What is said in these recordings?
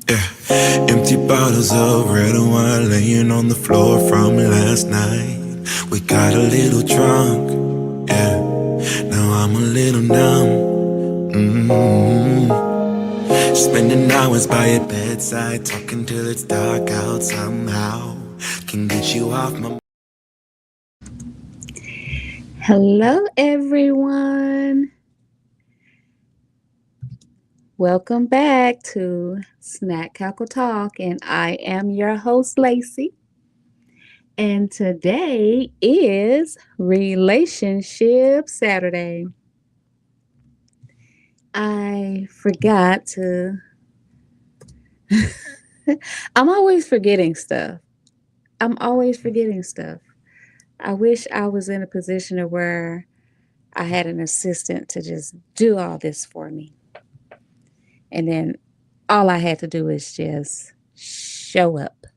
Yeah. Empty bottles of red wine laying on the floor from last night. We got a little drunk, yeah. Now I'm a little numb. Spending hours by your bedside, talking till it's dark out somehow. Can get you off my. Hello, everyone. Welcome back to Snack Cackle Talk, and I am your host, Lacey. And today is Relationship Saturday. I forgot to. I'm always forgetting stuff. I'm always forgetting stuff. I wish I was in a position of where I had an assistant to just do all this for me. And then all I had to do is just show up.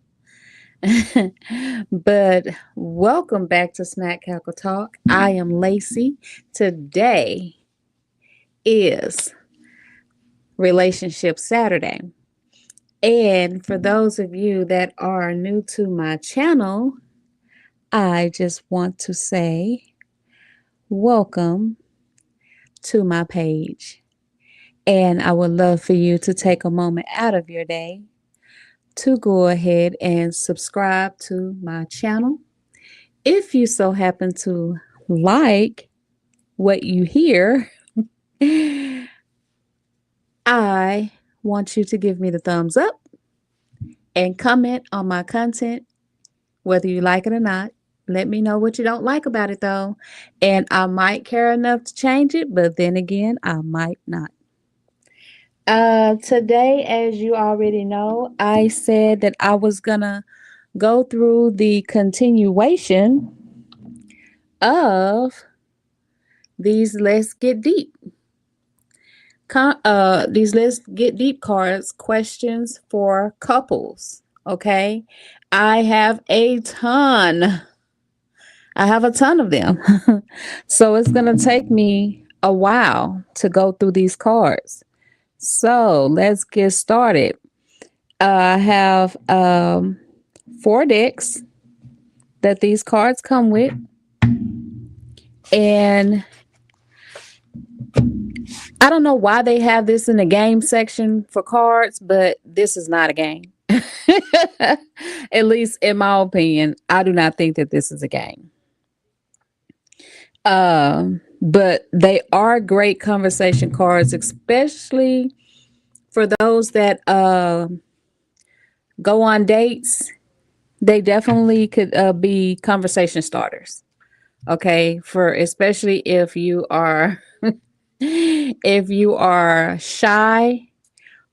But welcome back to Snack Cackle Talk. I am Lacey. Today is Relationship Saturday. And for those of you that are new to my channel, I just want to say welcome to my page. And I would love for you to take a moment out of your day to go ahead and subscribe to my channel. If you so happen to like what you hear, I want you to give me the thumbs up and comment on my content, whether you like it or not. Let me know what you don't like about it though. And I might care enough to change it, but then again, I might not. Today, as you already know, I said that I was gonna go through the continuation of these Let's Get Deep. These Let's Get Deep cards, questions for couples. Okay. I have a ton. I have a ton of them. So it's going to take me a while to go through these cards. So let's get started. I have 4 decks that these cards come with. And I don't know why they have this in the game section for cards, but this is not a game. At least in my opinion, I do not think that this is a game. But they are great conversation cards, especially for those that go on dates. They definitely could be conversation starters. Okay, for especially if you are if you are shy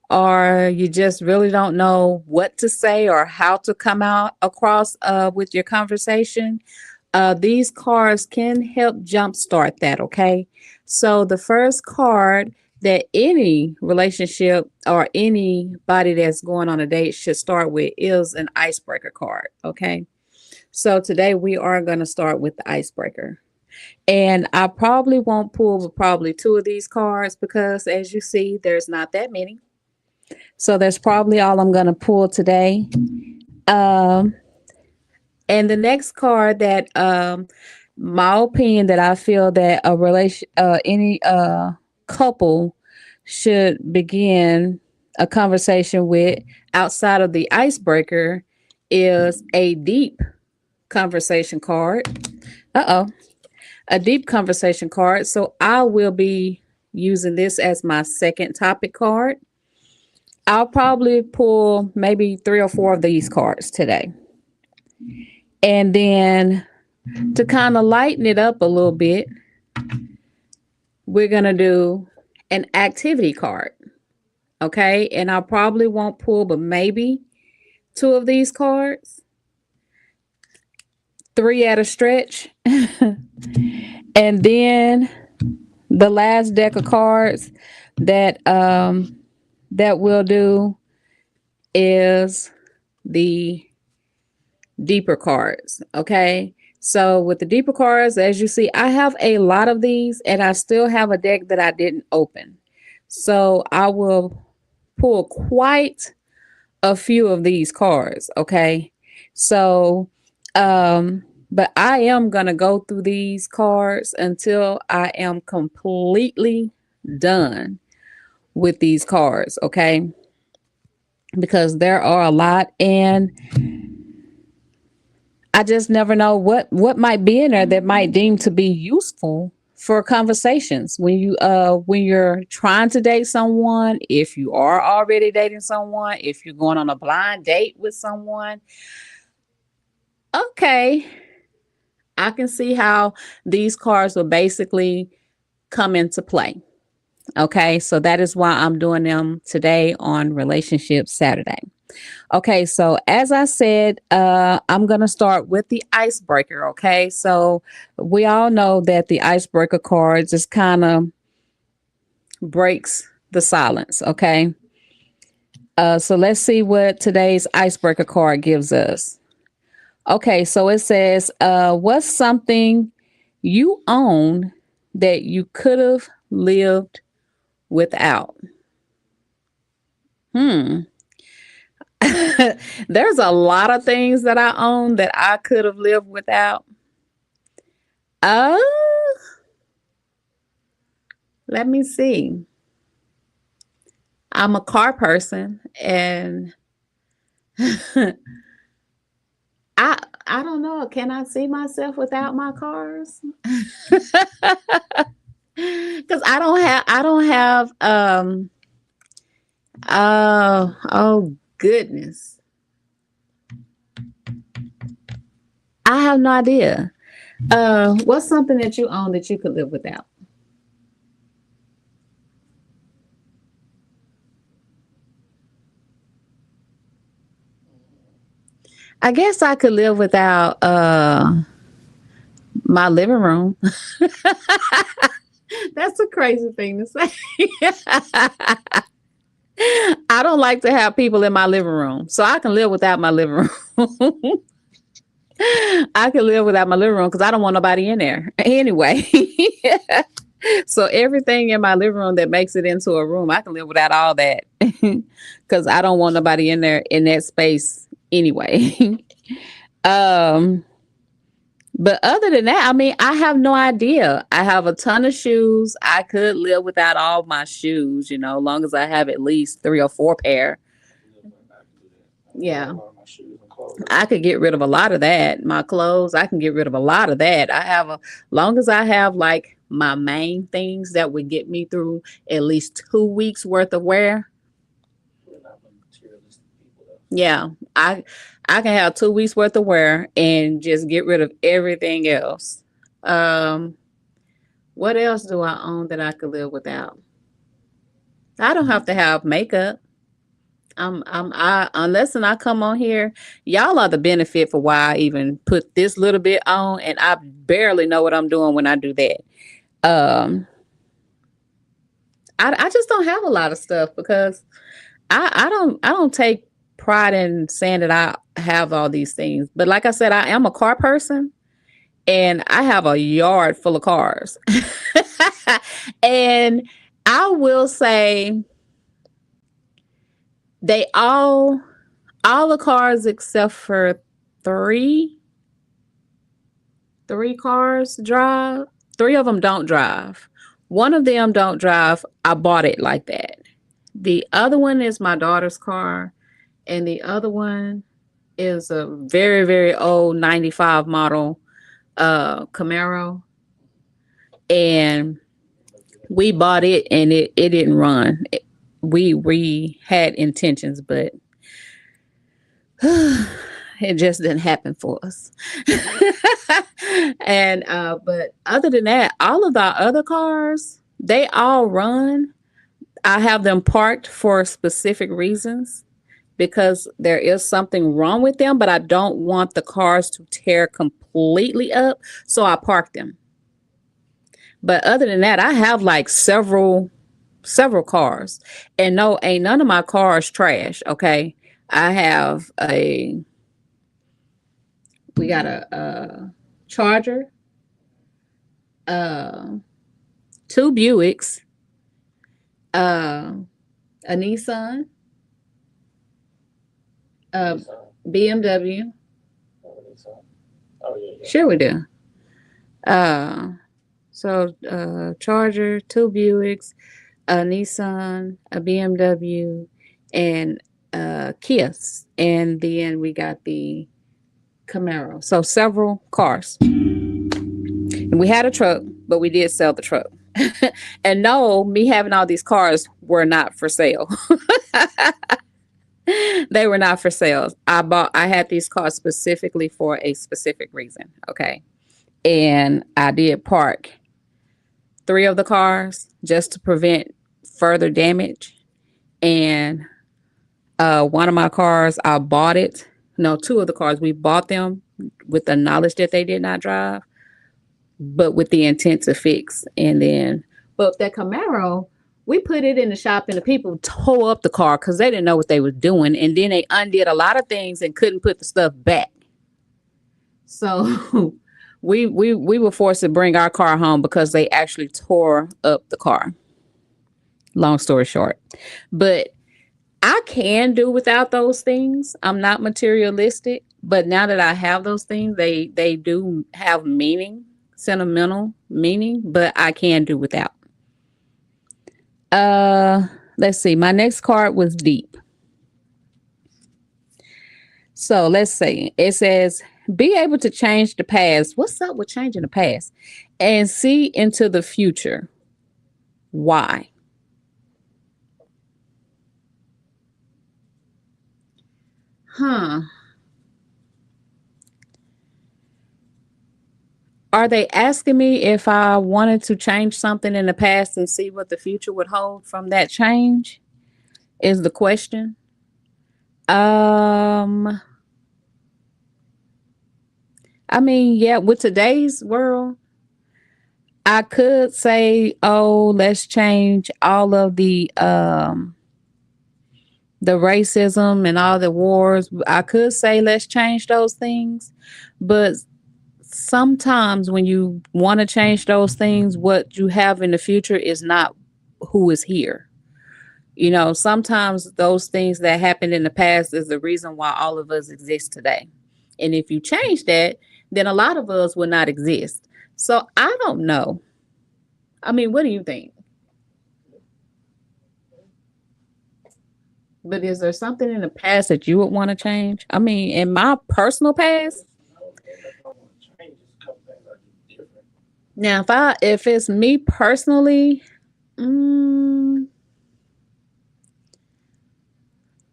or you just really don't know what to say or how to come out across with your conversation, these cards can help jumpstart that. Okay, so the first card that any relationship or anybody that's going on a date should start with is an icebreaker card. Okay, so today we are going to start with the icebreaker. And I probably won't pull probably 2 of these cards because as you see, there's not that many. So that's probably all I'm going to pull today. Um, and the next card that, my opinion, that I feel that any couple should begin a conversation with outside of the icebreaker is a deep conversation card. A deep conversation card. So I will be using this as my second topic card. I'll probably pull maybe 3 or 4 of these cards today. And then to kind of lighten it up a little bit, we're going to do an activity card. Okay. And I probably won't pull, but maybe 2 of these cards, 3 at a stretch. And then the last deck of cards that we'll do is the deeper cards. Okay. So with the deeper cards, as you see, I have a lot of these and I still have a deck that I didn't open. So I will pull quite a few of these cards, okay? So, but I am gonna go through these cards until I am completely done with these cards, okay? Because there are a lot, and I just never know what might be in there that might deem to be useful for conversations when you're trying to date someone, if you are already dating someone, if you're going on a blind date with someone. Okay, I can see how these cards will basically come into play. Okay, so that is why I'm doing them today on Relationship Saturday. Okay, so as I said, I'm going to start with the icebreaker. Okay, so we all know that the icebreaker card just kind of breaks the silence. Okay, so let's see what today's icebreaker card gives us. Okay, so it says, what's something you own that you could have lived without? Hmm. There's a lot of things that I own that I could have lived without. Uh, Let me see. I'm a car person, and I I don't know. Can I see myself without my cars? Because I don't have oh goodness. I have no idea. What's something that you own that you could live without? I guess I could live without my living room. That's a crazy thing to say. I don't like to have people in my living room, so I can live without my living room. I can live without my living room because I don't want nobody in there anyway. So everything in my living room that makes it into a room, I can live without all that because I don't want nobody in there in that space anyway. um, but other than that, I mean, I have no idea. I have a ton of shoes. I could live without all my shoes, as long as I have at least three or four pair. Yeah. I could get rid of a lot of that. My clothes, I can get rid of a lot of that. Long as I have like my main things that would get me through at least 2 weeks worth of wear. Yeah, I can have 2 weeks worth of wear and just get rid of everything else. Um, what else do I own that I could live without? I don't have to have makeup. I unless and I come on here, y'all are the benefit for why I even put this little bit on, and I barely know what I'm doing when I do that. Um, I just don't have a lot of stuff because I don't take pride in saying that I have all these things. But like I said, I am a car person, and I have a yard full of cars. And I will say they all the cars except for three three cars drive. Three of them don't drive. One of them don't drive. I bought it like that. The other one is my daughter's car, and the other one is a very, very old 95 model Camaro. And we bought it, and it didn't run. We had intentions, but it just didn't happen for us. And but other than that, all of the other cars, they all run. I have them parked for specific reasons because there is something wrong with them, but I don't want the cars to tear completely up, so I park them. But other than that, I have like several cars. And no, ain't none of my cars trash, okay? I have a we got a Charger, uh, two Buicks, uh, a Nissan, Uh, BMW. Oh yeah, yeah. Sure, we do. Uh, Charger, two Buicks, a Nissan, a BMW, and Kias, and then we got the Camaro. So several cars. And we had a truck, but we did sell the truck. And no, me having all these cars were not for sale. They were not for sale. I had these cars specifically for a specific reason. Okay. And I did park three of the cars just to prevent further damage. And one of my cars, I bought it. No, two of the cars, we bought them with the knowledge that they did not drive, but with the intent to fix. And then, but that Camaro, we put it in the shop and the people tore up the car because they didn't know what they were doing. And then they undid a lot of things and couldn't put the stuff back. So we were forced to bring our car home because they actually tore up the car. Long story short. But I can do without those things. I'm not materialistic, but now that I have those things, they do have meaning, sentimental meaning, but I can do without. Let's see. My next card was deep. So let's see. It says, be able to change the past. What's up with changing the past? And see into the future. Why? Are they asking me if I wanted to change something in the past and see what the future would hold from that change? Is the question. Um, I mean, yeah, with today's world, I could say, oh, let's change all of the racism and all the wars. I could say let's change those things, but sometimes when you want to change those things, what you have in the future is not who is here. You know, sometimes those things that happened in the past is the reason why all of us exist today. And if you change that, then a lot of us will not exist. So I don't know. I mean, what do you think? But is there something in the past that you would want to change? I mean, in my personal past, No, and if I want to change, just a couple things I do different. now if it's me personally, mm,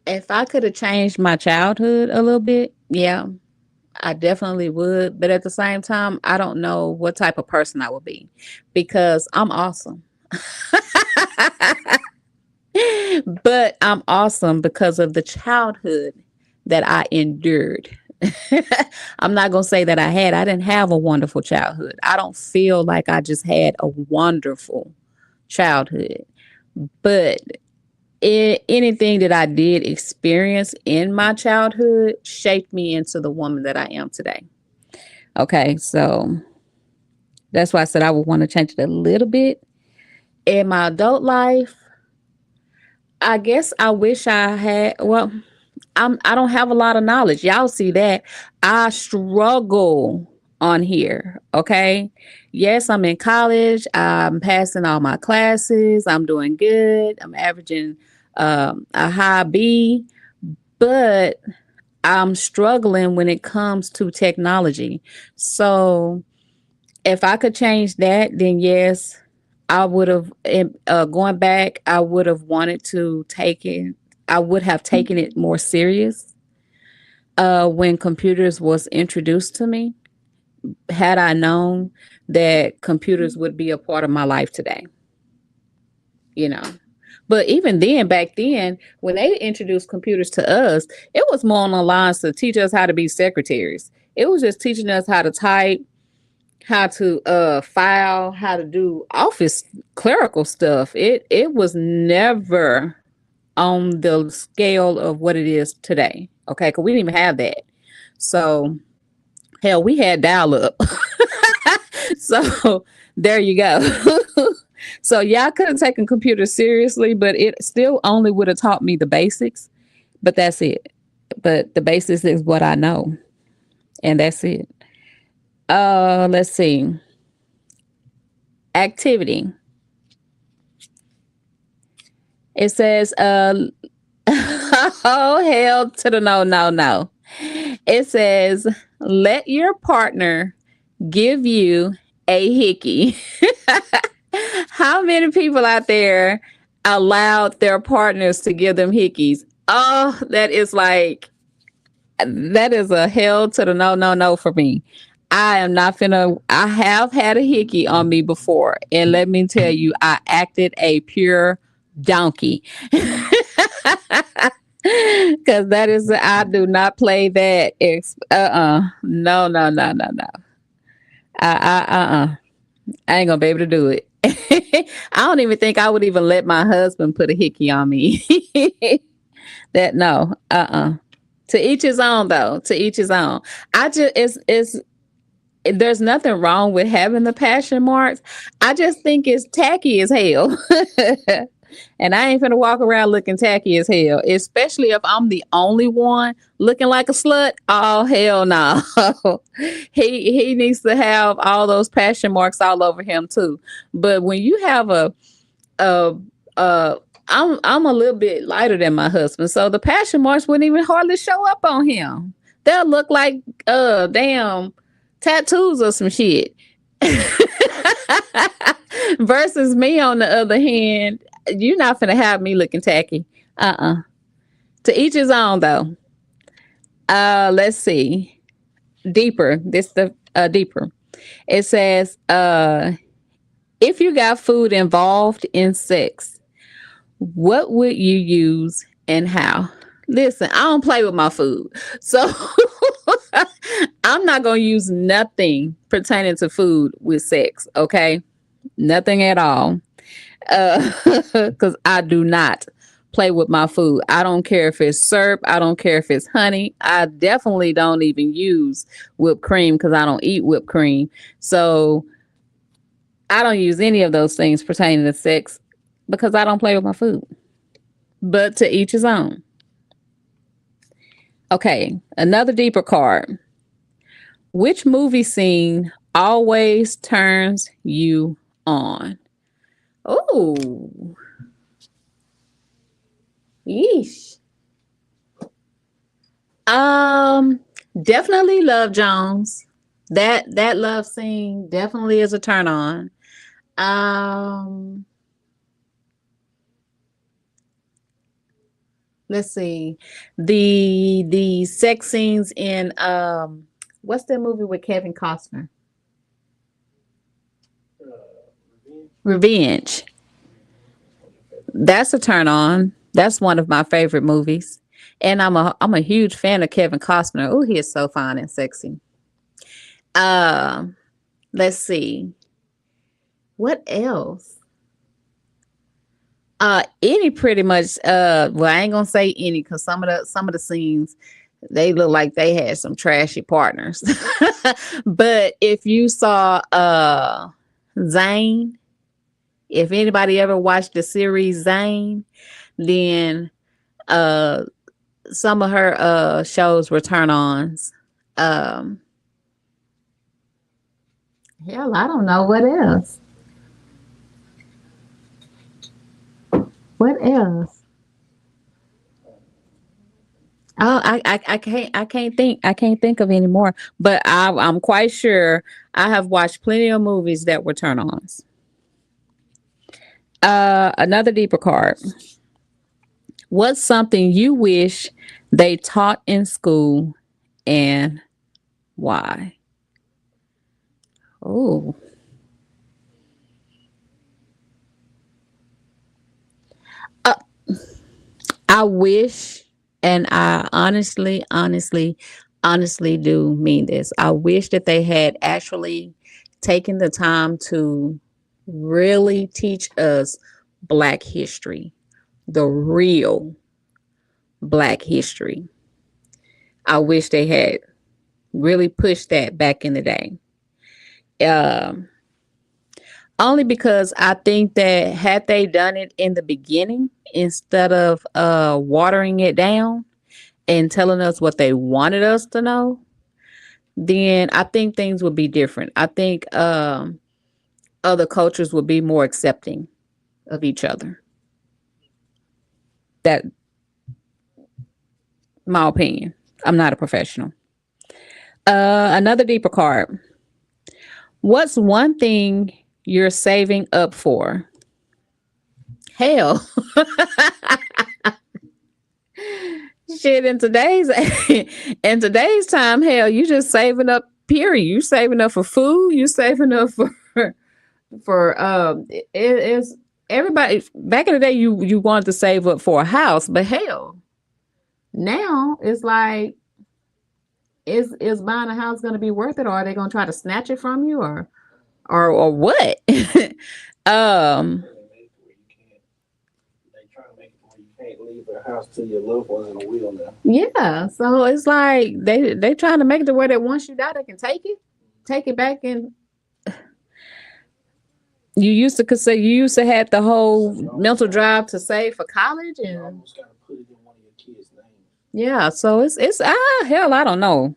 if I could have changed my childhood a little bit, yeah, I definitely would. But at the same time, I don't know what type of person I would be because I'm awesome. But I'm awesome because of the childhood that I endured. I'm not going to say that I didn't have a wonderful childhood. I don't feel like I just had a wonderful childhood. But anything that I did experience in my childhood shaped me into the woman that I am today. Okay, so that's why I said I would want to change it a little bit. In my adult life, I guess I wish I had, well, I don't have a lot of knowledge. Y'all see that. I struggle on here. Okay. Yes, I'm in college. I'm passing all my classes. I'm doing good. I'm averaging a high B, but I'm struggling when it comes to technology. So if I could change that, then yes, I would have, going back, I would have wanted to take it, I would have taken it more serious when computers was introduced to me. Had I known that computers would be a part of my life today, you know. But even then, back then, when they introduced computers to us, it was more on the lines to teach us how to be secretaries. It was just teaching us how to type, how to file, how to do office clerical stuff. It was never on the scale of what it is today. Okay, because we didn't even have that. So hell, we had dial up. So there you go. So yeah, I could have taken computers seriously, but it still only would have taught me the basics. But that's it. but the basis is what I know, and that's it. Let's see. Activity. It says, oh, hell to the no, no, no. It says, let your partner give you a hickey. How many people out there allowed their partners to give them hickeys? Oh, that is a hell to the no, no, no for me. I am not finna. I have had a hickey on me before, and let me tell you, I acted a pure donkey. Because that is, I do not play that. No, no, no, no, no. I ain't gonna be able to do it. I don't even think I would even let my husband put a hickey on me. That no, To each his own, though. To each his own. I just it's there's nothing wrong with having the passion marks. I just think it's tacky as hell. And I ain't finna walk around looking tacky as hell, especially if I'm the only one looking like a slut. Oh hell no. He needs to have all those passion marks all over him too. But when you have a I'm a little bit lighter than my husband, so the passion marks wouldn't even hardly show up on him. They'll look like damn tattoos or some shit. Versus me, on the other hand, you're not gonna have me looking tacky. To each his own, though. Let's see. Deeper. This the deeper. It says, if you got food involved in sex, what would you use and how? Listen, I don't play with my food, so I'm not gonna use nothing pertaining to food with sex. Okay, nothing at all. Because I do not play with my food. I don't care if it's syrup. I don't care if it's honey. I definitely don't even use whipped cream because I don't eat whipped cream. So I don't use any of those things pertaining to sex because I don't play with my food. But to each his own. Okay, another deeper card. Which movie scene always turns you on? Oh, yeesh. Definitely Love Jones. That love scene definitely is a turn on. Um, let's see. The sex scenes in what's that movie with Kevin Costner? Revenge. That's a turn on. That's one of my favorite movies. And I'm a huge fan of Kevin Costner. Oh, he is so fine and sexy. Let's see. What else? Any pretty much well, I ain't gonna say any because some of the scenes they look like they had some trashy partners. But if you saw Zane, if anybody ever watched the series Zane, then some of her shows were turn-ons. Hell, I don't know what else. What else? Oh, I can't think of any more. But I'm quite sure I have watched plenty of movies that were turn-ons. Another deeper card. What's something you wish they taught in school and why? Oh, uh, I wish, and I honestly do mean this. I wish that they had actually taken the time to really teach us Black history, the real Black history. I wish they had really pushed that back in the day. Um, Only because I think that had they done it in the beginning instead of watering it down, and telling us what they wanted us to know, then I think things would be different. I think other cultures would be more accepting of each other. That my opinion. I'm not a professional. Another deeper card. What's one thing you're saving up for? Hell. Shit, in today's time, hell, you just saving up, period. You saving up for food, you saving up for it's everybody back in the day you wanted to save up for a house, but hell, now it's like is buying a house going to be worth it, or are they going to try to snatch it from you, or what? um They trying to make it where you can't leave the house till your loved ones in a will now. yeah, so it's like they trying to make it to where that once you die they can take it back. And you used to have the whole mental drive to save for college, You and almost gotta put it in one of your kids' names. yeah, so it's hell, I don't know.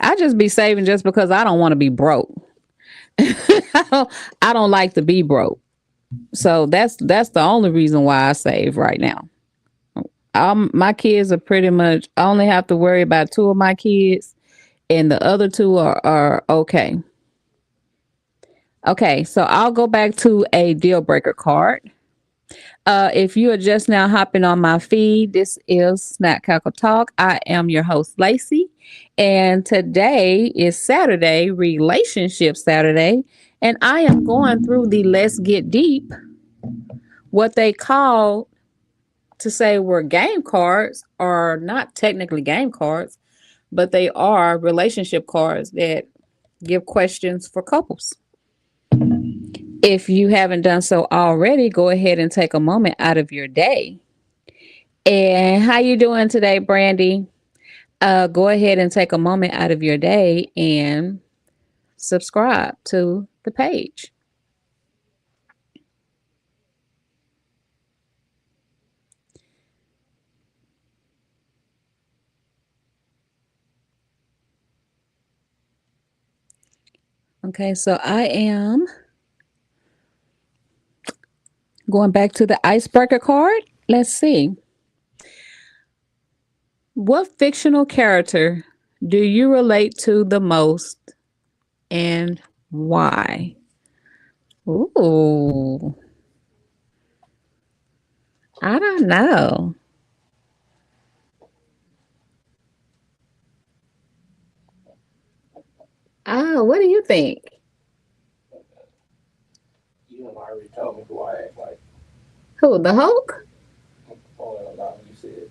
I just be saving just because I don't want to be broke. I don't like to be broke. So that's the only reason why I save right now. My kids are pretty much, I only have to worry about two of my kids, and the other two are okay. Okay, so I'll go back to a deal breaker card. If you are just now hopping on my feed, this is Snack Cackle Talk. I am your host, Lacey, and today is Saturday, Relationship Saturday, and I am going through the Let's Get Deep, what they call to say were game cards, are not technically game cards, but they are relationship cards that give questions for couples. If you haven't done so already, go ahead and take a moment out of your day. And how you doing today, Brandy? Go ahead and take a moment out of your day and subscribe to the page. Okay, so I am going back to the icebreaker card. Let's see. What fictional character do you relate to the most and why? Ooh, I don't know. Oh, what do you think? You done already told me who I act like. Who, the Hulk? Oh, no, you said.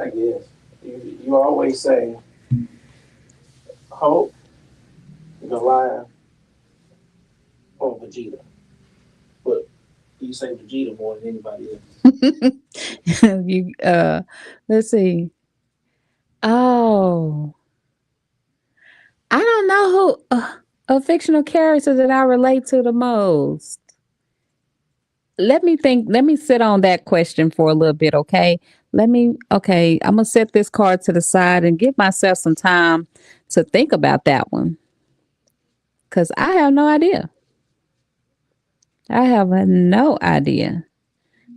I guess. You always say Hulk, Goliath, or Vegeta. But you say Vegeta more than anybody else. You let's see. Oh, I don't know who a fictional character that I relate to the most. Let me think. Let me sit on that question for a little bit, okay? Okay, I'm gonna set this card to the side and give myself some time to think about that one because I have no idea. I have no idea.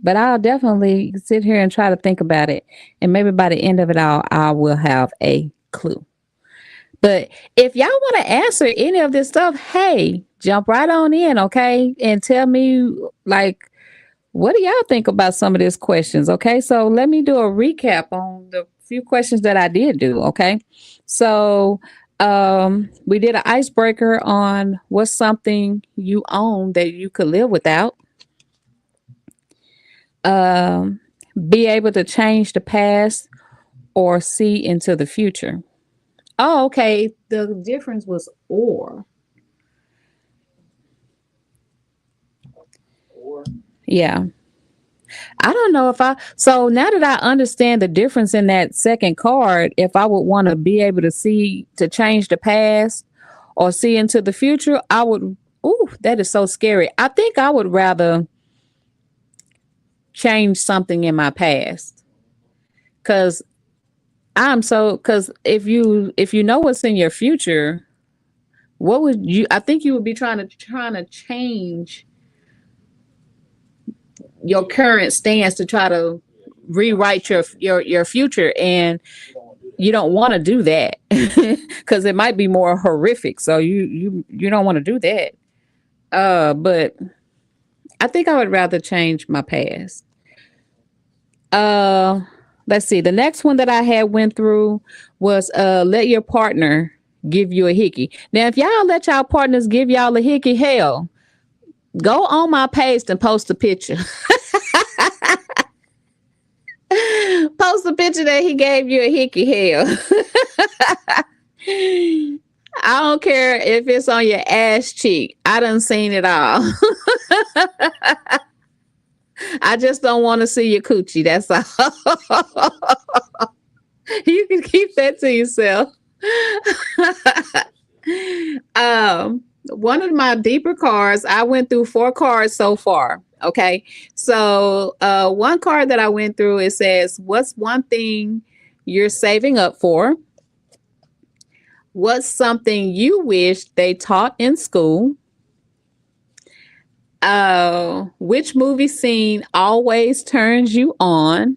But I'll definitely sit here and try to think about it. And maybe by the end of it all, I will have a clue. But if y'all want to answer any of this stuff, hey, jump right on in, okay? And tell me, like, what do y'all think about some of these questions? Okay, so let me do a recap on the few questions that I did do. Okay, so we did an icebreaker on what's something you own that you could live without. Um, be able to change the past or see into the future. Oh, okay. The difference was or. Or Yeah. I don't know if so now that I understand the difference in that second card, if I would want to be able to see, to change the past or see into the future, I would, ooh, that is so scary. I think I would rather change something in my past because I'm so because if you know what's in your future, what would you? I think you would be trying to change your current stance to try to rewrite your future, and You don't want to do you don't want to do that because it might be more horrific. So you don't want to do that. But I think I would rather change my past. Uh, let's see. The next one that I had went through was let your partner give you a hickey. Now, if y'all let y'all partners give y'all a hickey, hell, go on my page and post a picture. Post a picture that he gave you a hickey, hell. I don't care if it's on your ass cheek. I done seen it all. I just don't want to see your coochie. That's all. You can keep that to yourself. One of my deeper cards, I went through 4 cards so far. Okay. So one card that I went through, it says, what's one thing you're saving up for? What's something you wish they taught in school? Which movie scene always turns you on?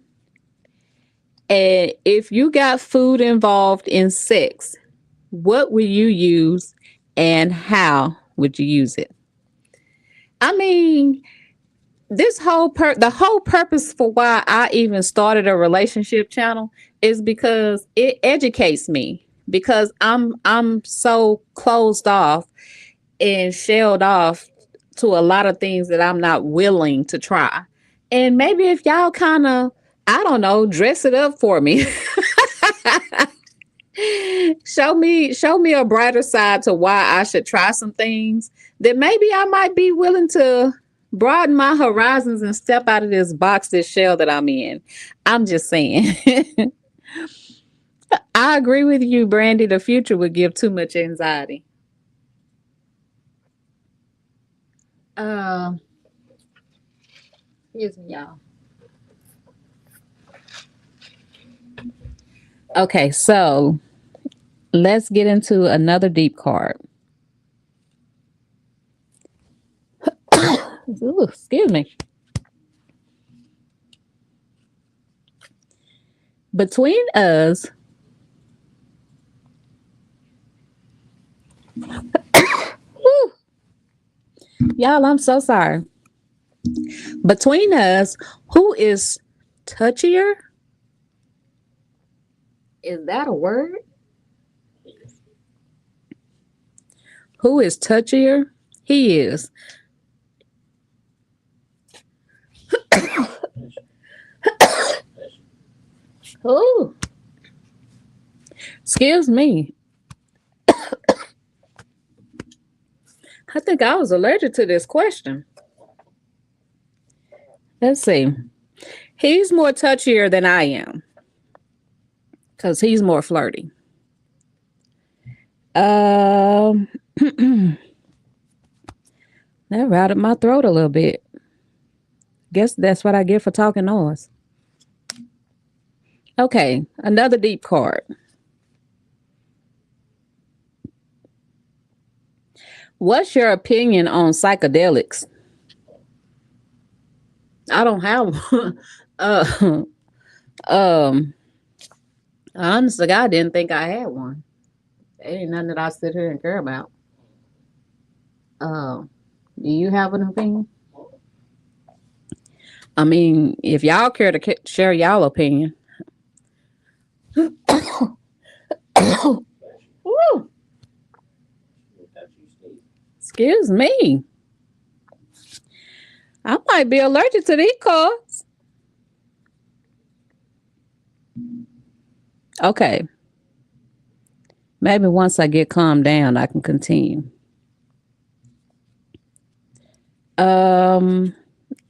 And if you got food involved in sex, what will you use and how would you use it? I mean, the whole purpose for why I even started a relationship channel is because it educates me because I'm so closed off and shelled off to a lot of things that I'm not willing to try. And maybe if y'all kind of, I don't know, dress it up for me. Show me a brighter side to why I should try some things, then maybe I might be willing to broaden my horizons and step out of this box, this shell that I'm in. I'm just saying. I agree with you, Brandy. The future would give too much anxiety. Uh, Excuse me, y'all. Okay, so let's get into another deep card. Ooh, excuse me. Between us, whew, y'all, I'm so sorry. Between us, who is touchier? Is that a word? Who is touchier? He is. Oh, excuse me. I think I was allergic to this question. Let's see. He's more touchier than I am because he's more flirty. Um, that routed my throat a little bit. Guess that's what I get for talking noise. Okay, another deep card. What's your opinion on psychedelics? I don't have one. Um, honestly, I didn't think I had one. It ain't nothing that I sit here and care about. Um, do you have an opinion? I mean, if y'all care to share y'all opinion. Woo, excuse me. I might be allergic to these cards. Okay. Maybe once I get calmed down, I can continue. Um,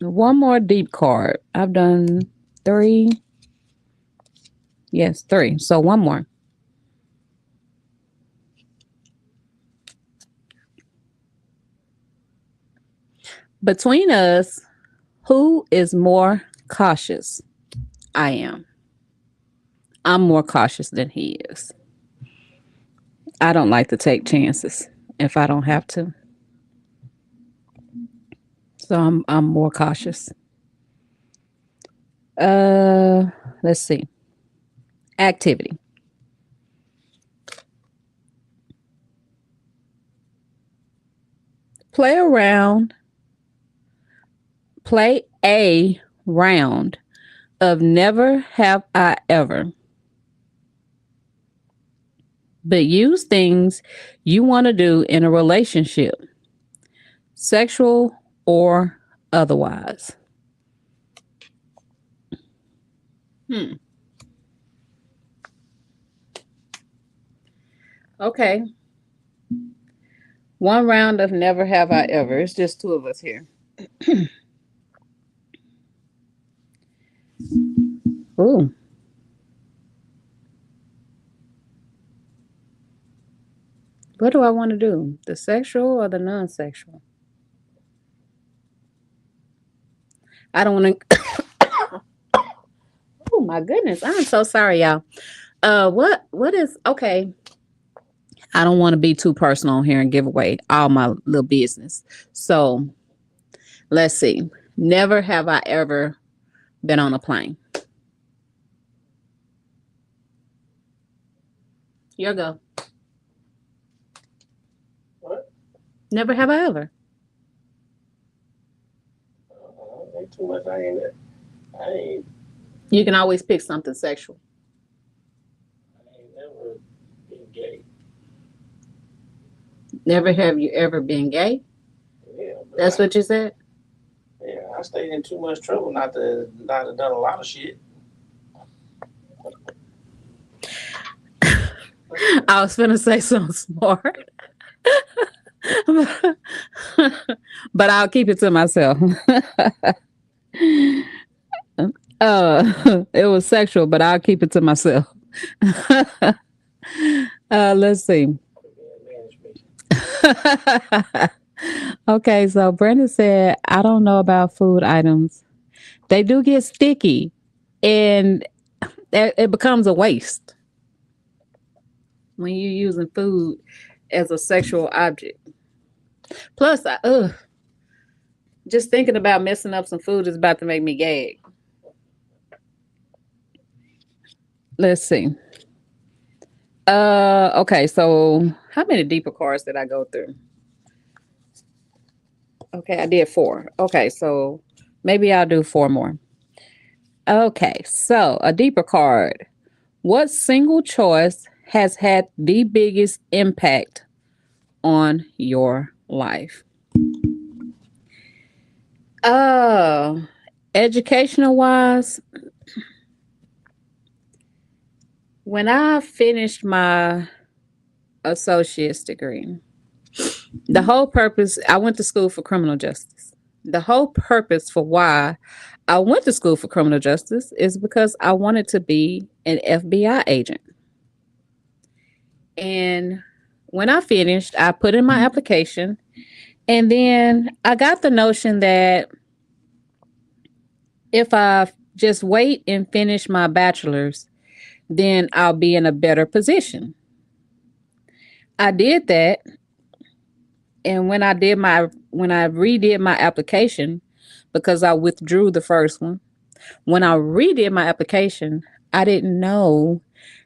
One more deep card. I've done 3. Yes, 3. So one more. Between us, who is more cautious? I am. I'm more cautious than he is. I don't like to take chances if I don't have to. So I'm more cautious. Let's see. Activity. Play around. Play a round of never have I ever. But use things you want to do in a relationship, sexual or otherwise. Hmm. Okay. One round of never have I ever. It's just two of us here. Ooh. What do I want to do? The sexual or the non-sexual? I don't want to. Oh my goodness! I'm so sorry, y'all. What is okay? I don't want to be too personal here and give away all my little business. So let's see. Never have I ever been on a plane. Here you go. What? Never have I ever. Ain't too much. I ain't. You can always pick something sexual. I ain't never been gay. Never have you ever been gay? Yeah. But That's what you said? Yeah, I stayed in too much trouble not to have done a lot of shit. I was gonna say something smart. But I'll keep it to myself. It was sexual, but I'll keep it to myself. Let's see. Okay, so Brenda said, I don't know about food items. They do get sticky and it becomes a waste when you're using food as a sexual object. Plus, just thinking about messing up some food is about to make me gag. Let's see. Okay, so how many deeper cards did I go through? Okay, I did 4. Okay, so maybe I'll do 4 more. Okay, so a deeper card. What single choice has had the biggest impact on your life? Educational wise, when I finished my associate's degree, the whole purpose, I went to school for criminal justice. The whole purpose for why I went to school for criminal justice is because I wanted to be an FBI agent. And when I finished, I put in my application, and then I got the notion that if I just wait and finish my bachelor's, then I'll be in a better position. I did that, and when I redid my application, because I withdrew the first one, when I redid my application, I didn't know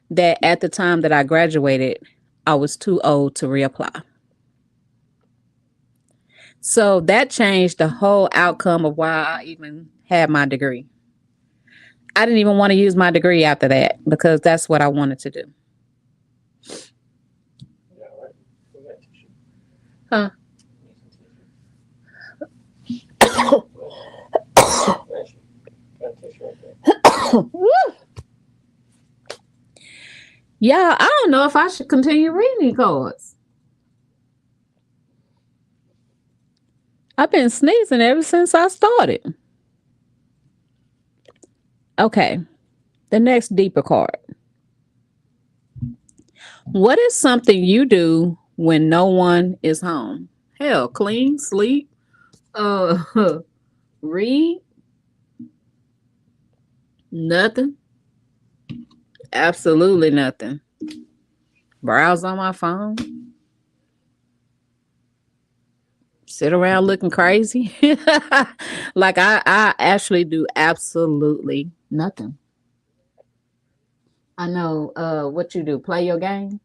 that at the time that I graduated, I was too old to reapply. So that changed the whole outcome of why I even had my degree. I didn't even want to use my degree after that because that's what I wanted to do. Yeah, right. We got tissue. Huh? Got tissue right there. Yeah, I don't know if I should continue reading these cards. I've been sneezing ever since I started. Okay, the next deeper card. What is something you do when no one is home? Hell, clean, sleep, read, nothing. Absolutely nothing. Browse on my phone. Sit around looking crazy. Like I actually do absolutely nothing. I know what you do. Play your game.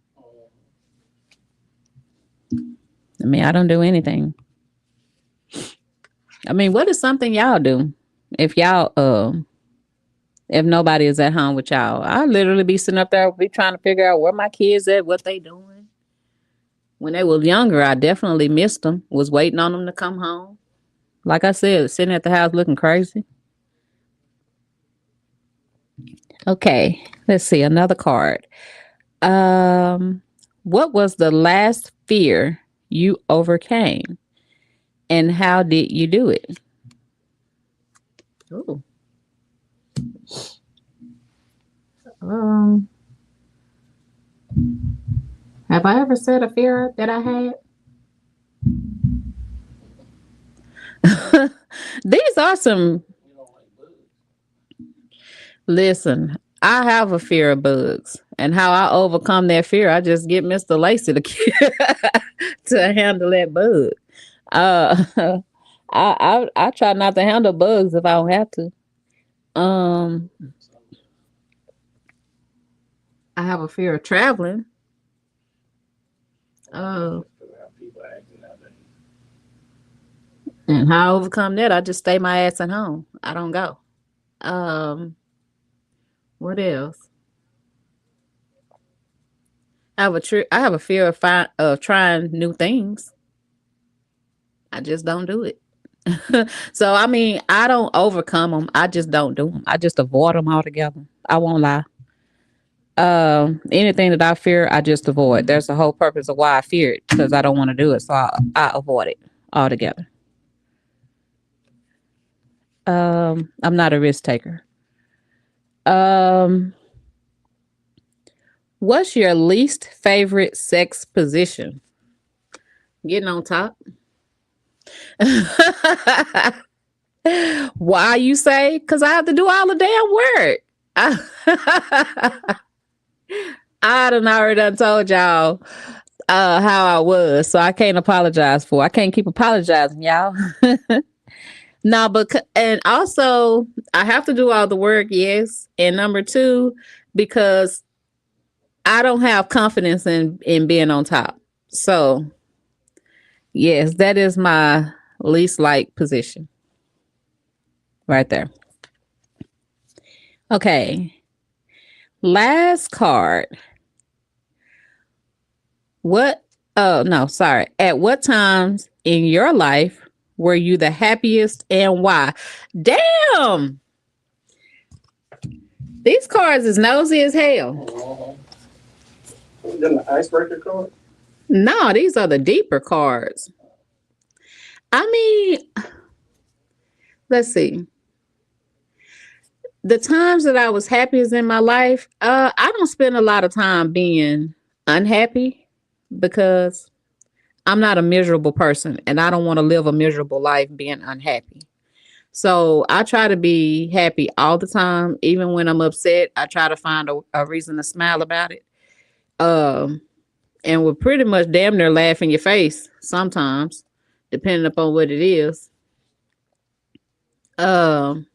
I mean, I don't do anything. I mean, what is something y'all do? If y'all if nobody is at home with y'all, I literally be sitting up there, be trying to figure out where my kids at, what they doing. When they was younger, I definitely missed them. Was waiting on them to come home. Like I said, sitting at the house looking crazy. Okay, let's see another card. What was the last fear you overcame, and how did you do it? Ooh. Um, have I ever said a fear that I had? These are some. You don't like bugs. Listen, I have a fear of bugs, and how I overcome that fear, I just get Mr. Lacey to to handle that bug. Uh, I try not to handle bugs if I don't have to. Um, I have a fear of traveling. Uh, People acting out there. and how I overcome that, I just stay my ass at home. I don't go. Um, what else? I have a fear of trying new things. I just don't do it. So I mean, I don't overcome them. I just don't do them. I just avoid them altogether. I won't lie. Anything that I fear, I just avoid. There's the whole purpose of why I fear it because I don't want to do it, so I avoid it altogether. I'm not a risk taker. Um, what's your least favorite sex position? Getting on top. Why you say? Because I have to do all the damn work. I done already done told y'all how I was, so I can't apologize for. I can't keep apologizing, y'all. No, but and also I have to do all the work, yes. And number two, because I don't have confidence in being on top. So yes, that is my least like position. Right there. Okay. Last card. What? Oh, no, sorry. At what times in your life were you the happiest and why? Damn. These cards is nosy as hell. Then the icebreaker card. No, these are the deeper cards. I mean, let's see. The times that I was happiest in my life, I don't spend a lot of time being unhappy because I'm not a miserable person and I don't want to live a miserable life being unhappy. So I try to be happy all the time. Even when I'm upset, I try to find a reason to smile about it. Um, and will pretty much damn near laugh in your face sometimes, depending upon what it is. Um,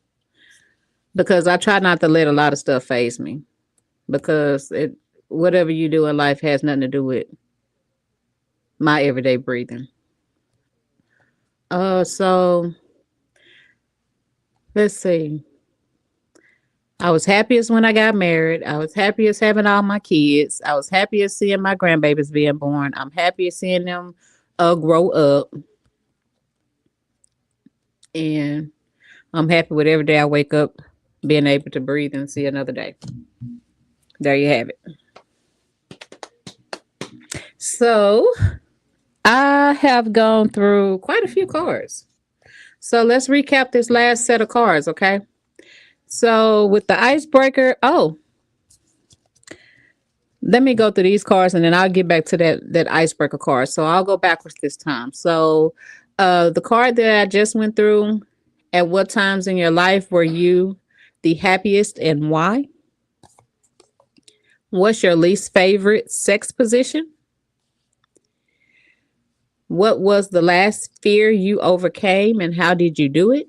because I try not to let a lot of stuff phase me because whatever you do in life has nothing to do with my everyday breathing. So let's see. I was happiest when I got married. I was happiest having all my kids. I was happiest seeing my grandbabies being born. I'm happiest seeing them grow up. And I'm happy with every day I wake up being able to breathe and see another day. There you have it. So I have gone through quite a few cards. So let's recap this last set of cards, okay? So with the icebreaker, let me go through these cards and then I'll get back to that icebreaker card. So I'll go backwards this time. So the card that I just went through, at what times in your life were you the happiest and why? What's your least favorite sex position? What was the last fear you overcame and how did you do it?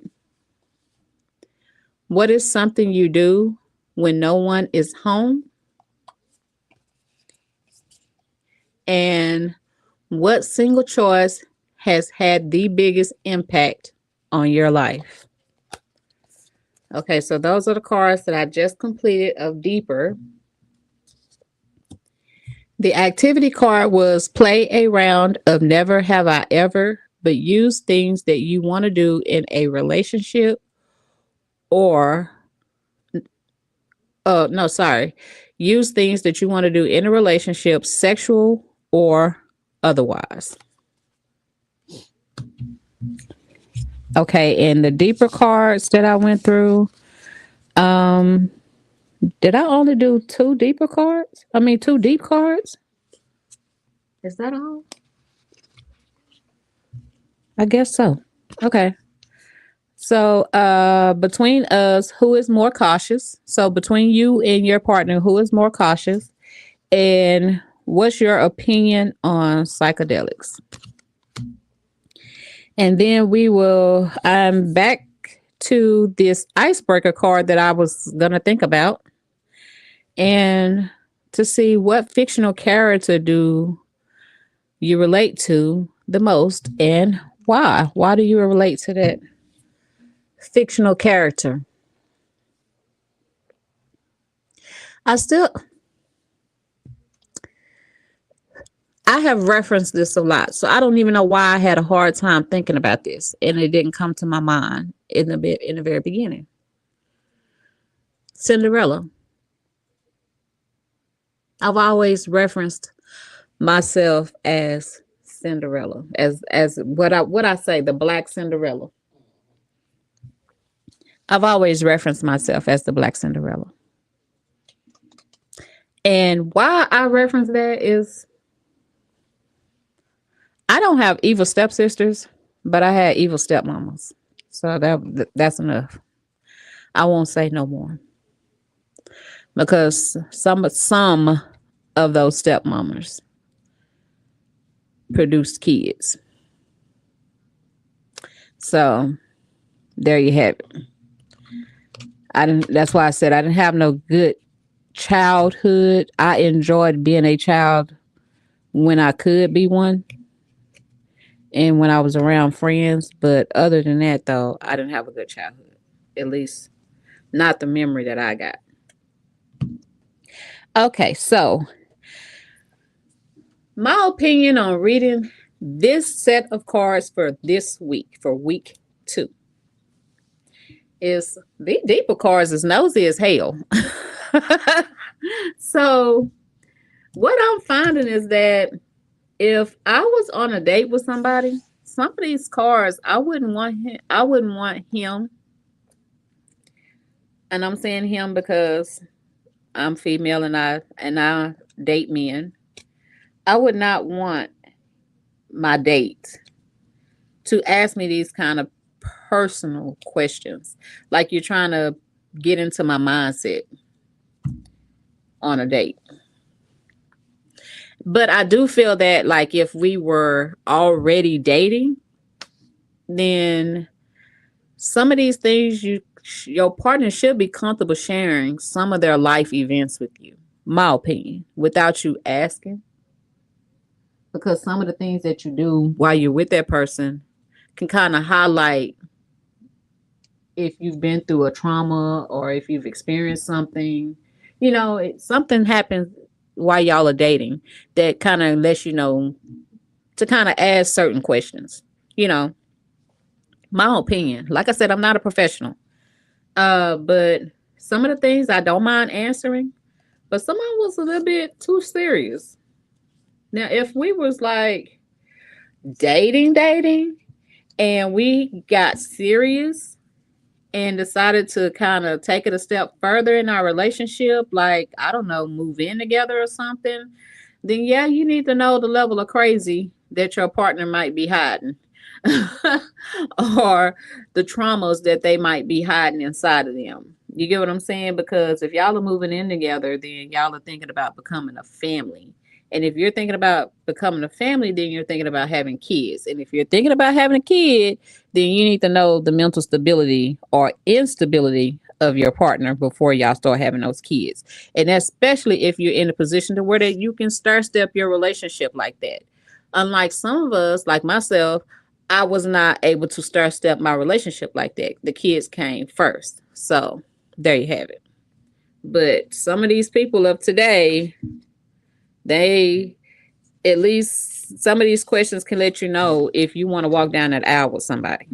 What is something you do when no one is home? And what single choice has had the biggest impact on your life? Okay, so those are the cards that I just completed of Deeper. The activity card was play a round of Never Have I Ever, but use things that you want to do in a relationship or, no, sorry. Use things that you want to do in a relationship, sexual or otherwise. Okay, and the deeper cards that I went through, did I only do two deeper cards? I mean, two deep cards? Is that all? I guess so. Okay. So, between us, who is more cautious? So, between you and your partner, who is more cautious? And what's your opinion on psychedelics? And then I'm back to this icebreaker card that I was going to think about and to see what fictional character do you relate to the most and why? Why do you relate to that fictional character? I have referenced this a lot, so I don't even know why I had a hard time thinking about this, and it didn't come to my mind in the very beginning. Cinderella. I've always referenced myself as Cinderella, as what I say, the Black Cinderella. I've always referenced myself as the Black Cinderella, and why I reference that is, I don't have evil stepsisters, but I had evil stepmamas. So that's enough. I won't say no more. Because some of those stepmamas produced kids. So there you have it. That's why I said I didn't have no good childhood. I enjoyed being a child when I could be one. And when I was around friends, but other than that, though, I didn't have a good childhood. At least not the memory that I got. Okay, so my opinion on reading this set of cards for this week, for week 2, is the deeper cards is nosy as hell. So what I'm finding is that if I was on a date with somebody, some of these cards, I wouldn't want him. And I'm saying him because I'm female and I date men. I would not want my date to ask me these kind of personal questions. Like you're trying to get into my mindset on a date. But I do feel that, like, if we were already dating, then some of these things your partner should be comfortable sharing some of their life events with you, my opinion, without you asking. Because some of the things that you do while you're with that person can kind of highlight if you've been through a trauma or if you've experienced something. You know, something happens while y'all are dating that kind of lets you know to kind of ask certain questions. You know, my opinion. Like I said, I'm not a professional. But some of the things I don't mind answering, but some of them was a little bit too serious. Now, if we was like dating, and we got serious and decided to kind of take it a step further in our relationship, like, I don't know, move in together or something, then yeah, you need to know the level of crazy that your partner might be hiding or the traumas that they might be hiding inside of them. You get what I'm saying? Because if y'all are moving in together, then y'all are thinking about becoming a family. And if you're thinking about becoming a family, then you're thinking about having kids. And if you're thinking about having a kid, then you need to know the mental stability or instability of your partner before y'all start having those kids. And especially if you're in a position to where that you can start step your relationship like that. Unlike some of us, like myself, I was not able to start step my relationship like that. The kids came first. So there you have it. But some of these people of today, they at least some of these questions can let you know if you want to walk down that aisle with somebody.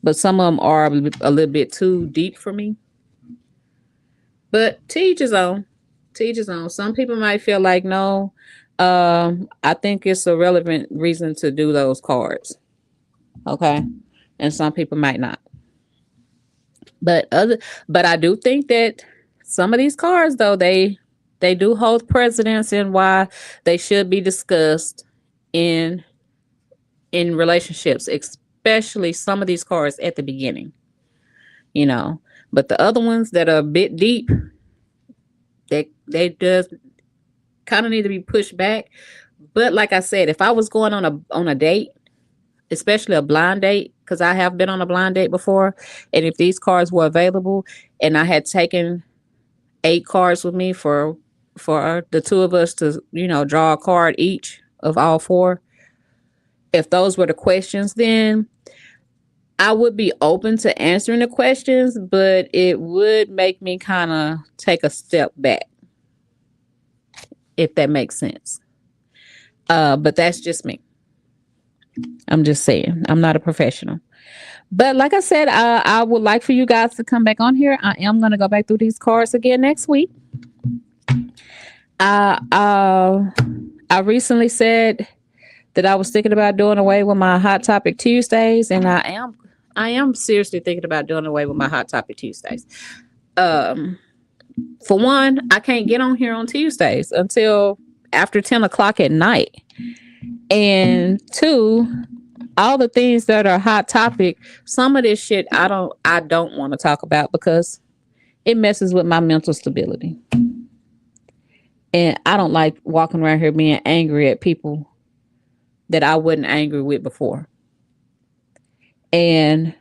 But some of them are a little bit too deep for me. But to each his own. To each his own. Some people might feel like no. I think it's a relevant reason to do those cards. Okay. And some people might not. But I do think that some of these cards though, they do hold precedence in why they should be discussed in relationships, especially some of these cards at the beginning, you know. But the other ones that are a bit deep, they just kind of need to be pushed back. But like I said, if I was going on a date, especially a blind date, because I have been on a blind date before, and if these cards were available and I had taken 8 cards with me for the two of us to, you know, draw a card each of all 4, if those were the questions, then I would be open to answering the questions, but it would make me kind of take a step back, if that makes sense. But that's just me. I'm just saying, I'm not a professional. But like I said, I would like for you guys to come back on here. I am going to go back through these cards again next week. I recently said that I was thinking about doing away with my Hot Topic Tuesdays, and I am seriously thinking about doing away with my Hot Topic Tuesdays. For one, I can't get on here on Tuesdays until after 10 o'clock at night. And 2, all the things that are hot topic, some of this shit I don't want to talk about because it messes with my mental stability. And I don't like walking around here being angry at people that I wasn't angry with before. And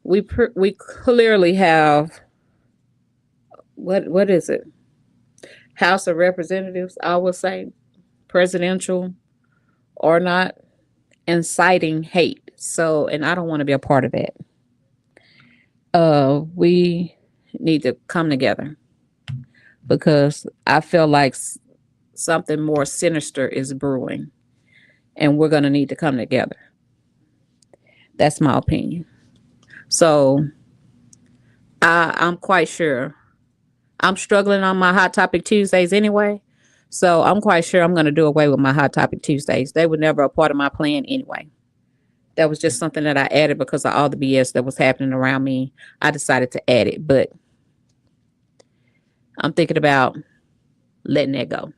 we clearly have what is it? House of Representatives, I would say, presidential or not, inciting hate. So, and I don't want to be a part of that. We need to come together because I feel like something more sinister is brewing, and we're going to need to come together. That's my opinion. So I'm quite sure I'm struggling on my Hot Topic Tuesdays anyway. So I'm quite sure I'm going to do away with my Hot Topic Tuesdays. They were never a part of my plan anyway. That was just something that I added because of all the BS that was happening around me. I decided to add it, but I'm thinking about letting that go.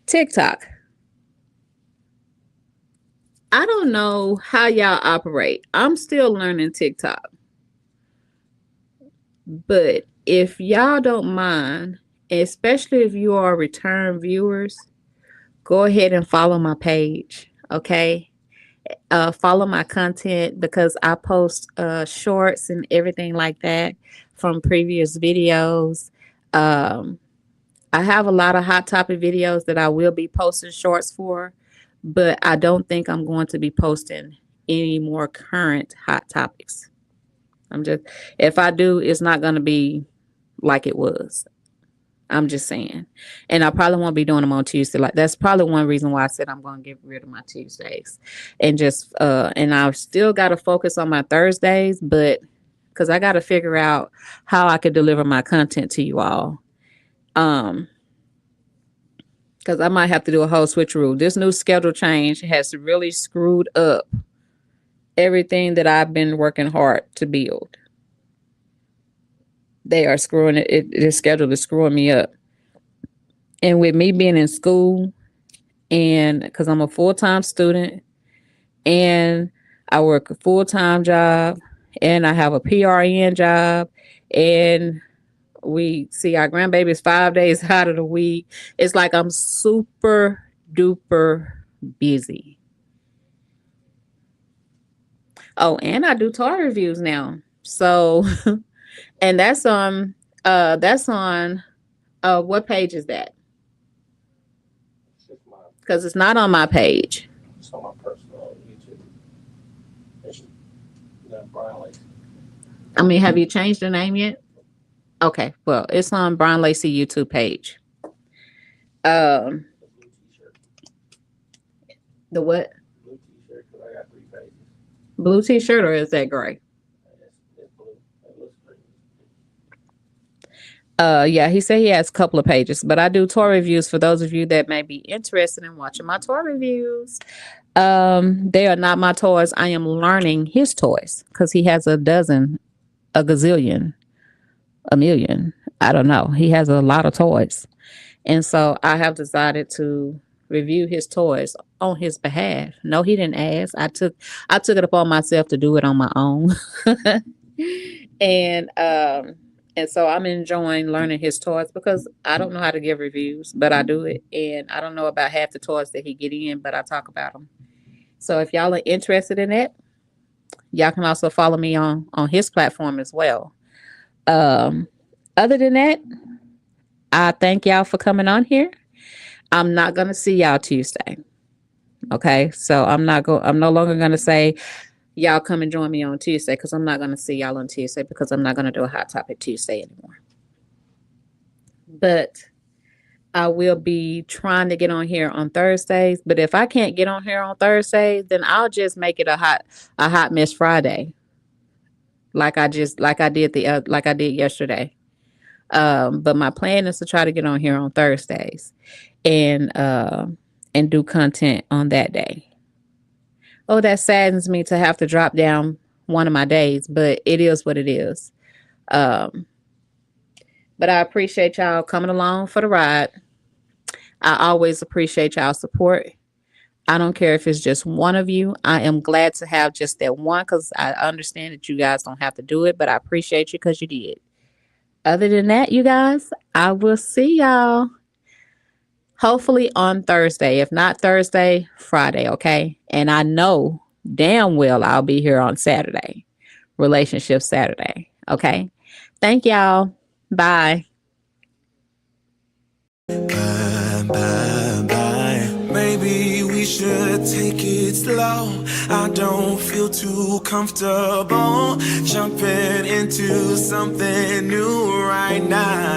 TikTok. I don't know how y'all operate. I'm still learning TikTok. But if y'all don't mind, especially if you are return viewers, go ahead and follow my page, okay? Follow my content because I post shorts and everything like that from previous videos. I have a lot of hot topic videos that I will be posting shorts for, but I don't think I'm going to be posting any more current hot topics. If I do, it's not going to be like it was. I'm just saying. And I probably won't be doing them on Tuesday. Like that's probably one reason why I said I'm going to get rid of my Tuesdays and just, and I've still got to focus on my Thursdays, but because I got to figure out how I could deliver my content to you all. Because I might have to do a whole switcheroo. This new schedule change has really screwed up everything that I've been working hard to build. They are screwing it. This schedule is screwing me up. And with me being in school, and because I'm a full-time student, and I work a full-time job and I have a PRN job, and we see our grandbabies 5 days out of the week. It's like I'm super duper busy. Oh, and I do toy reviews now. So, and that's on what page is that? It's just my, Because it's not on my page. it's on my personal YouTube. It's, Brian Lacey. I mean, have you changed the name yet? Okay, well, it's on Brian Lacey YouTube page. The blue t-shirt. The what? Blue t-shirt, because I got 3 pages. Blue t-shirt, or is that gray? It's blue. It looks pretty. Yeah, he said he has a couple of pages, but I do toy reviews for those of you that may be interested in watching my toy reviews. They are not my toys. I am learning his toys because he has a dozen, a gazillion, a million. I don't know. He has a lot of toys. And so I have decided to review his toys on his behalf. No, he didn't ask. I took it upon myself to do it on my own. and so I'm enjoying learning his toys because I don't know how to give reviews, but I do it. And I don't know about half the toys that he get in, but I talk about them. So if y'all are interested in it, y'all can also follow me on his platform as well. Other than that, I thank y'all for coming on here. I'm not going to see y'all Tuesday. Okay. So I'm no longer going to say y'all come and join me on Tuesday, because I'm not going to see y'all on Tuesday, because I'm not going to do a Hot Topic Tuesday anymore. But I will be trying to get on here on Thursdays. But if I can't get on here on Thursdays, then I'll just make it a hot mess Friday. Like I did yesterday. But my plan is to try to get on here on Thursdays and do content on that day. Oh, that saddens me to have to drop down one of my days, but it is what it is. But I appreciate y'all coming along for the ride. I always appreciate y'all support. I don't care if it's just one of you. I am glad to have just that one, because I understand that you guys don't have to do it, but I appreciate you because you did. Other than that, you guys, I will see y'all hopefully on Thursday. If not Thursday, Friday, okay? And I know damn well I'll be here on Saturday, Relationship Saturday, okay? Thank y'all. Bye. Bye, bye, bye. Maybe we should take it slow. I don't feel too comfortable jumping into something new right now.